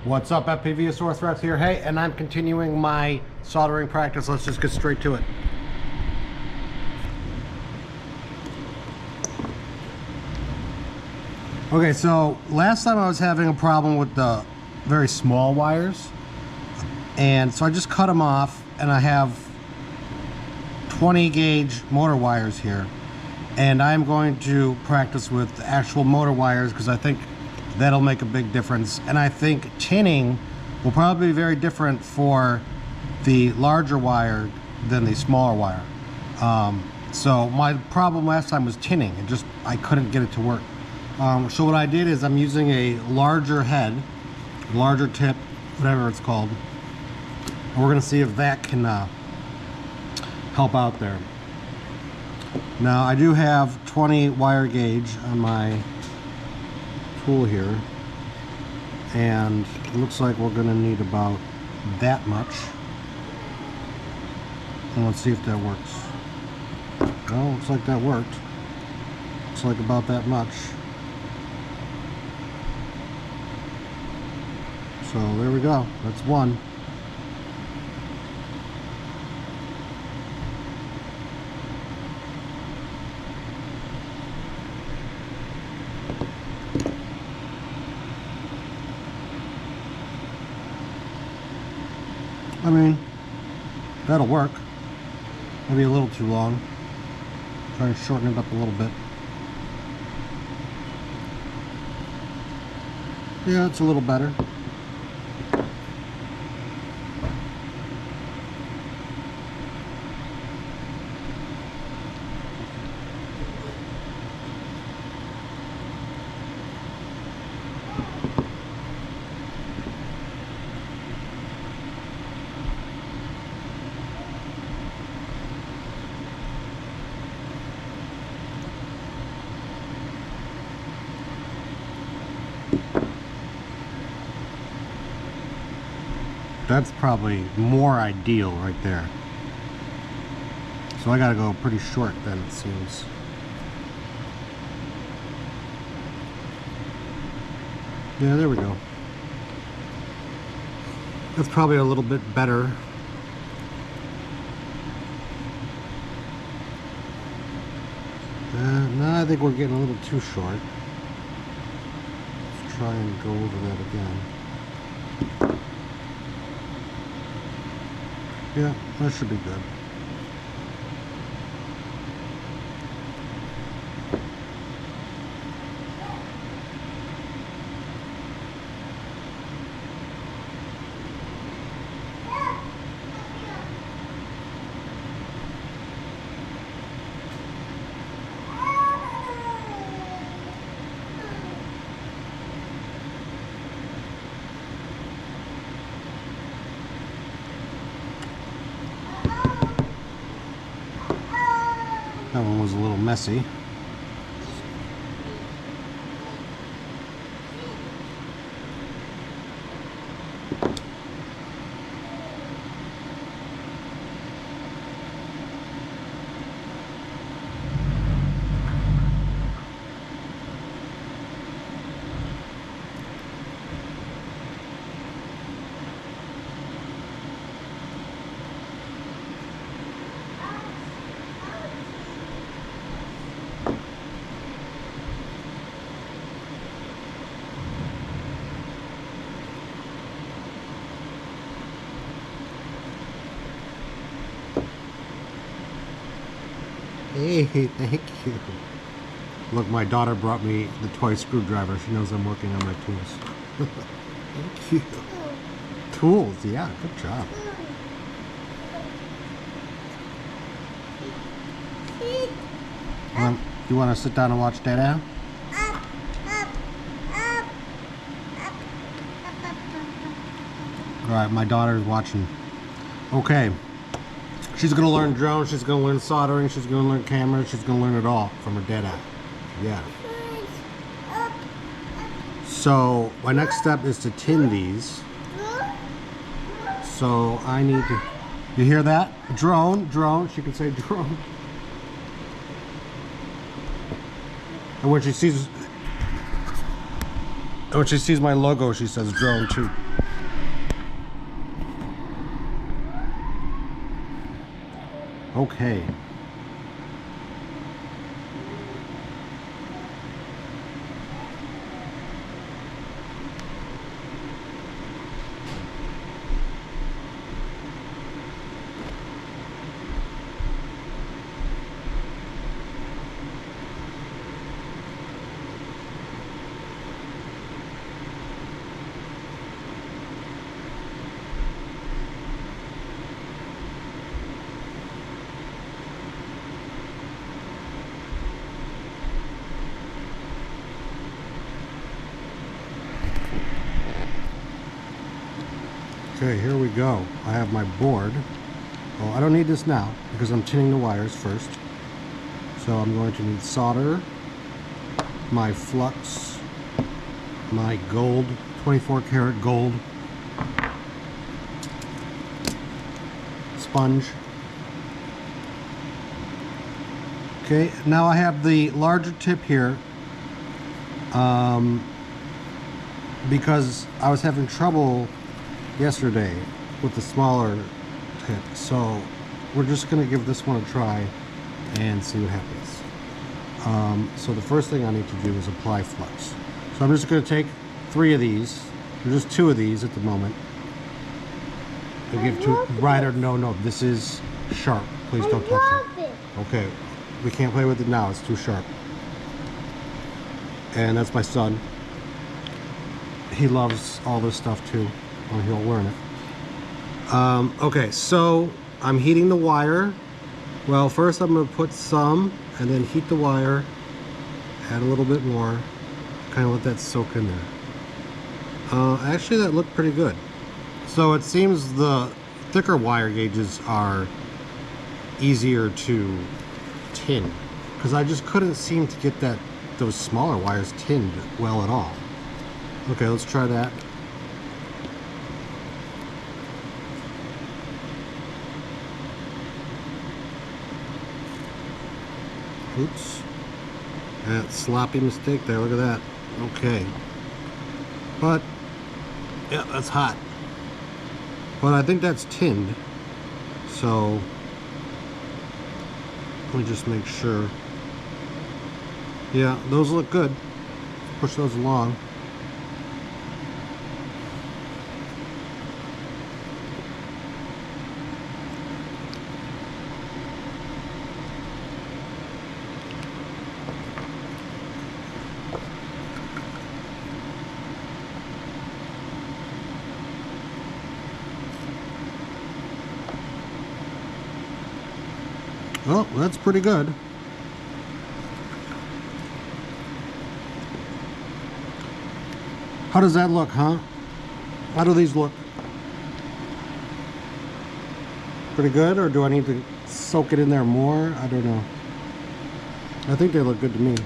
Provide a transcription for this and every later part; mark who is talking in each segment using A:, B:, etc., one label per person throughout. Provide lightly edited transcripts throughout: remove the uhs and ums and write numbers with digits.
A: What's up, Ep4 Orthodox here. Hey, and I'm continuing my soldering practice. Let's just get straight to it. Okay, so last time I was having a problem with the very small wires, and so I just cut them off, and I have 20 gauge motor wires here, and I'm going to practice with the actual motor wires because I think that'll make a big difference. And I think tinning will probably be very different for the larger wire than the smaller wire. So my problem last time was tinning, and just I couldn't get it to work. So what I did is I'm using a larger head, larger tip, whatever it's called, and we're gonna see if that can help out there. Now I do have 20 wire gauge on my tool here, and it looks like we're gonna need about that much. And let's see if that works. Well, looks like that worked. Looks like about that much. So there we go, that's one. I mean, that'll work. Maybe a little too long. Try and shorten it up a little bit. Yeah, it's a little better. That's probably more ideal right there. So I gotta go pretty short then, it seems. Yeah, there we go. That's probably a little bit better. No, I think we're getting a little too short. Let's try and go over that again. Yeah, that should be good. That one was a little messy. Hey, thank you. Look, my daughter brought me the toy screwdriver. She knows I'm working on my tools. Thank you. Tools, yeah, good job. You want to sit down and watch Dada? Alright, my daughter's watching. Okay. She's going to learn drones, she's going to learn soldering, she's going to learn cameras, she's going to learn it all from her dad. Yeah. So, my next step is to tin these. So, I need to... You hear that? Drone, drone. She can say drone. And when she sees my logo, she says drone too. Okay. Okay, here we go. I have my board. Well, I don't need this now because I'm tinning the wires first. So I'm going to need solder, my flux, my gold, 24 karat gold, sponge. Okay, now I have the larger tip here because I was having trouble yesterday with the smaller tip, so we're just gonna give this one a try and see what happens. So the first thing I need to do is apply flux. So I'm just gonna take 3 of these. There's just 2 of these at the moment. I give 2 right or no, this is sharp. Please don't touch it. Okay, we can't play with it now, it's too sharp. And that's my son. He loves all this stuff too. Well, he'll learn it. Okay, so I'm heating the wire. Well, first I'm going to put some and then heat the wire, add a little bit more, kind of let that soak in there. Actually, that looked pretty good. So it seems the thicker wire gauges are easier to tin, because I just couldn't seem to get those smaller wires tinned well at all. Okay, let's try that. Oops. That sloppy mistake there, look at that. Okay. But, yeah, that's hot. But I think that's tinned. So, let me just make sure. Yeah, those look good. Push those along. Oh, that's pretty good. How does that look, huh? How do these look? Pretty good, or do I need to soak it in there more? I don't know. I think they look good to me.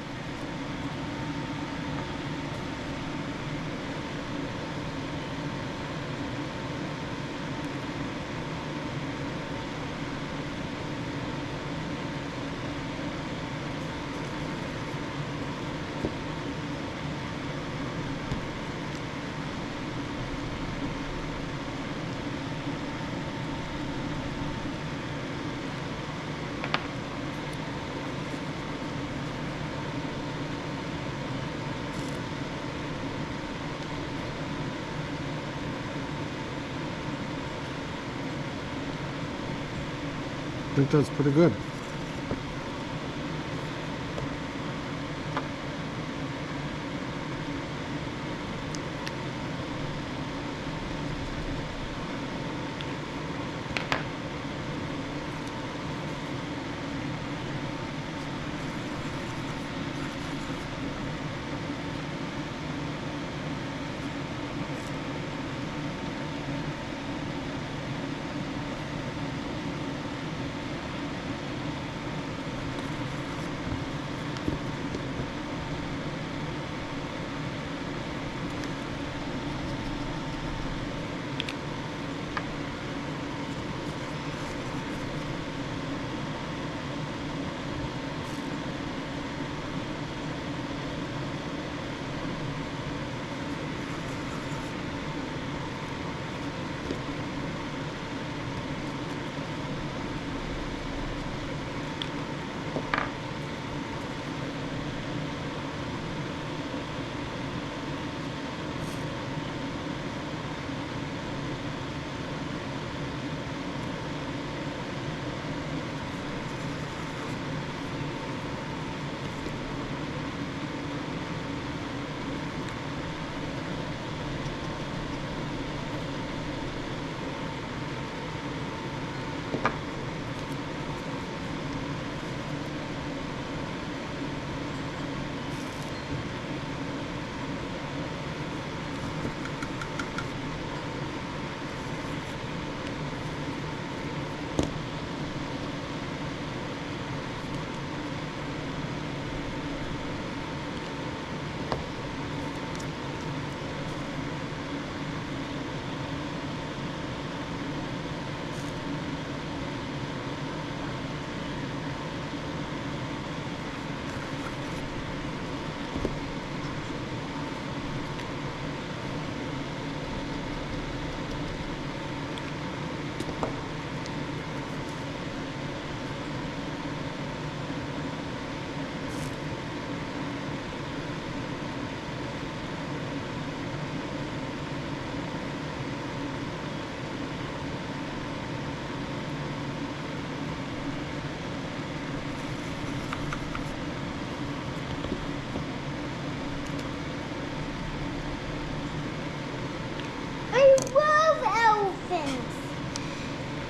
A: I think that's pretty good.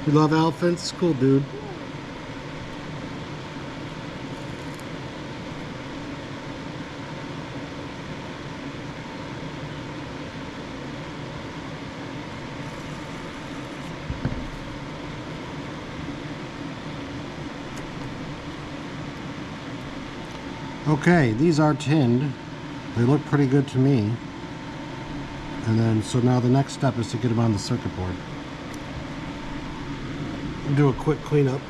A: You love elephants? Cool, dude. Okay, these are tinned. They look pretty good to me. And then, so now the next step is to get them on the circuit board. Do a quick cleanup.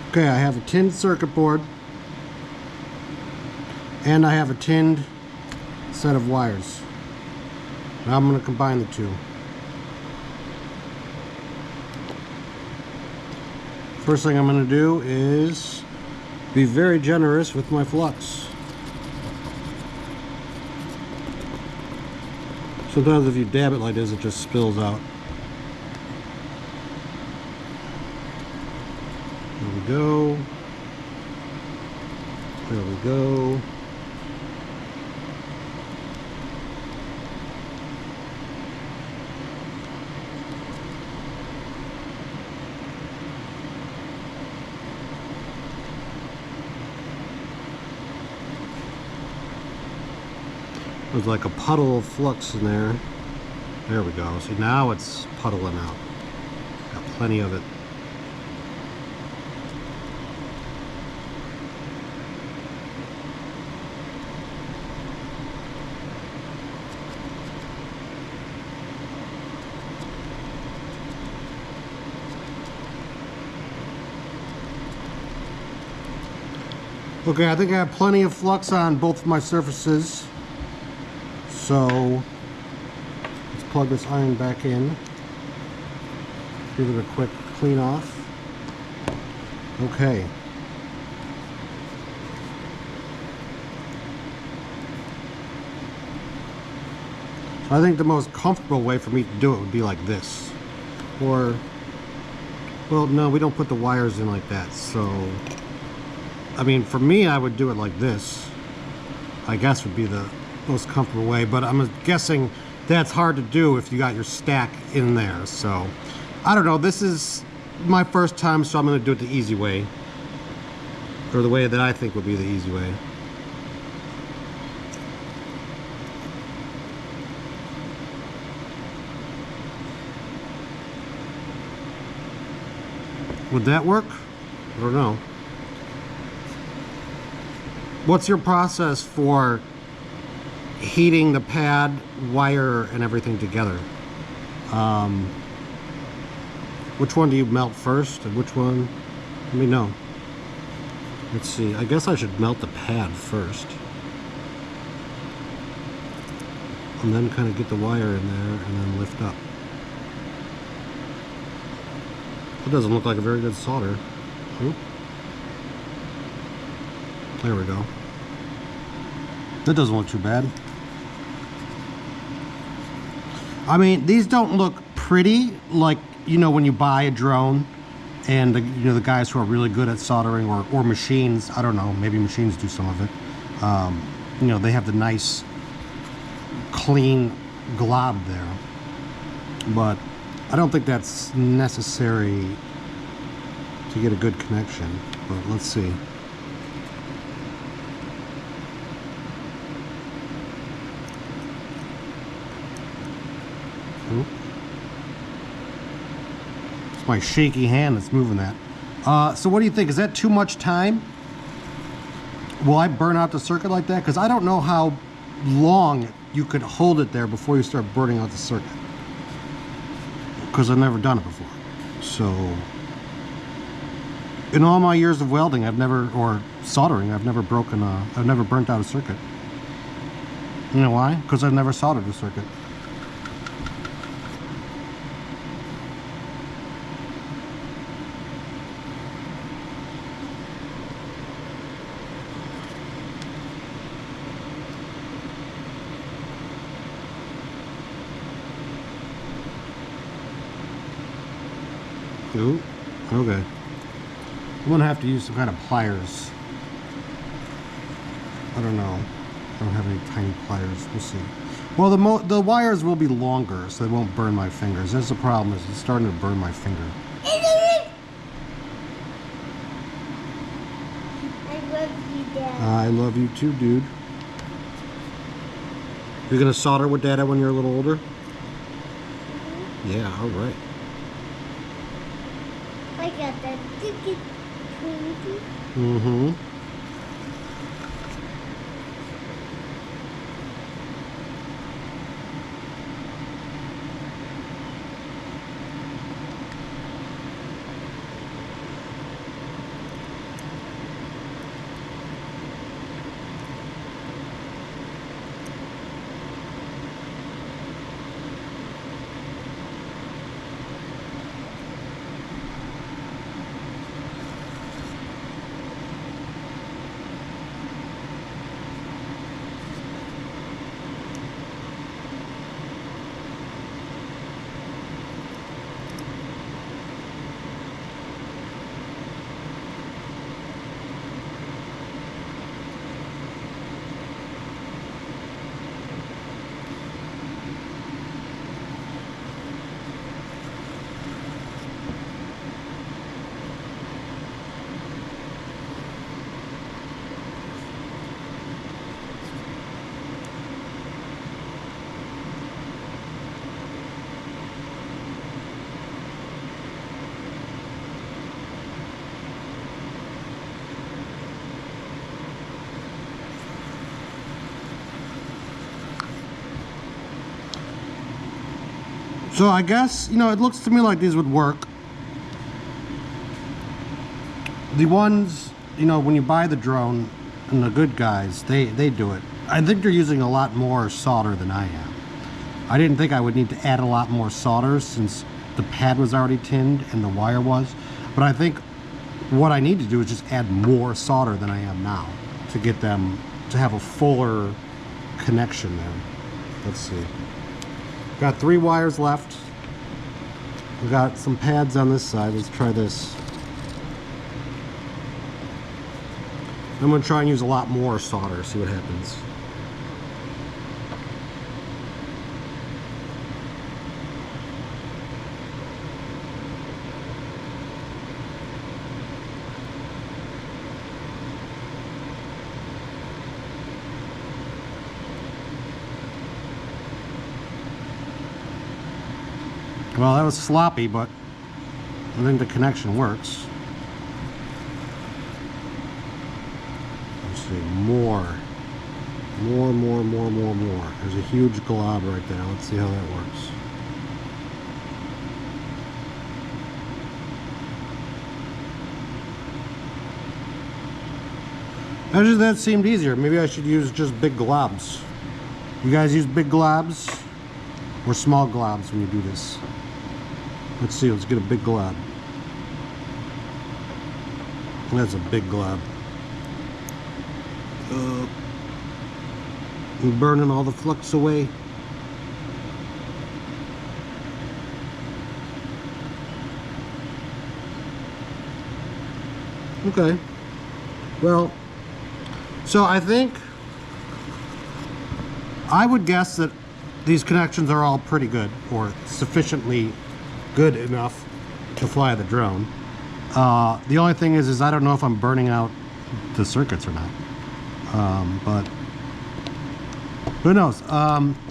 A: Okay, I have a tinned circuit board and I have a tinned set of wires. Now I'm going to combine the two. First thing I'm going to do is be very generous with my flux. Sometimes if you dab it like this, it just spills out. There we go. There we go. There's like a puddle of flux in there. There we go. See, now it's puddling out. Got plenty of it. Okay, I think I have plenty of flux on both of my surfaces. So let's plug this iron back in. Give it a quick clean off. Okay. So I think the most comfortable way for me to do it would be like this. Or, well, no, we don't put the wires in like that. So, I mean, for me, I would do it like this. I guess would be the most comfortable way, but I'm guessing that's hard to do if you got your stack in there. So I don't know, this is my first time, so I'm going to do it the easy way, or the way that I think would be the easy way. Would that work? I don't know. What's your process for heating the pad, wire, and everything together? Which one do you melt first, and which one? Let me know. Let's see. I guess I should melt the pad first, and then kind of get the wire in there, and then lift up. That doesn't look like a very good solder. Oop. There we go. That doesn't look too bad. I mean, these don't look pretty like, you know, when you buy a drone and the, you know, the guys who are really good at soldering, or machines, I don't know, maybe machines do some of it. You know, they have the nice clean glob there. But I don't think that's necessary to get a good connection. But let's see. It's my shaky hand that's moving that. So what do you think? Is that too much time? Will I burn out the circuit like that? Because I don't know how long you could hold it there before you start burning out the circuit. Because I've never done it before. So, in all my years of welding, or soldering, I've never burnt out a circuit. You know why? Because I've never soldered a circuit. Ooh, okay. I'm gonna have to use some kind of pliers. I don't know. I don't have any tiny pliers. We'll see. Well, the wires will be longer, so they won't burn my fingers. That's the problem. Is it's starting to burn my finger.
B: I love you, Dad.
A: I love you too, dude. You're gonna solder with Dada when you're a little older? Yeah, all right.
B: I got that ticket.
A: Mm-hmm. So I guess, you know, it looks to me like these would work. The ones, you know, when you buy the drone and the good guys, they do it. I think they're using a lot more solder than I am. I didn't think I would need to add a lot more solder since the pad was already tinned and the wire was. But I think what I need to do is just add more solder than I am now to get them to have a fuller connection there. Let's see. Got 3 wires left. We got some pads on this side. Let's try this. I'm gonna try and use a lot more solder, see what happens. Well, that was sloppy, but I think the connection works. Let's see, more. There's a huge glob right there. Let's see how that works. Actually, that seemed easier. Maybe I should use just big globs. You guys use big globs or small globs when you do this? Let's see, let's get a big glob. That's a big glob. I'm burning all the flux away. Okay. Well, so I think I would guess that these connections are all pretty good, or sufficiently good enough to fly the drone. The only thing is I don't know if I'm burning out the circuits or not. But who knows?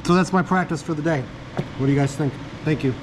A: So that's my practice for the day. What do you guys think? Thank you.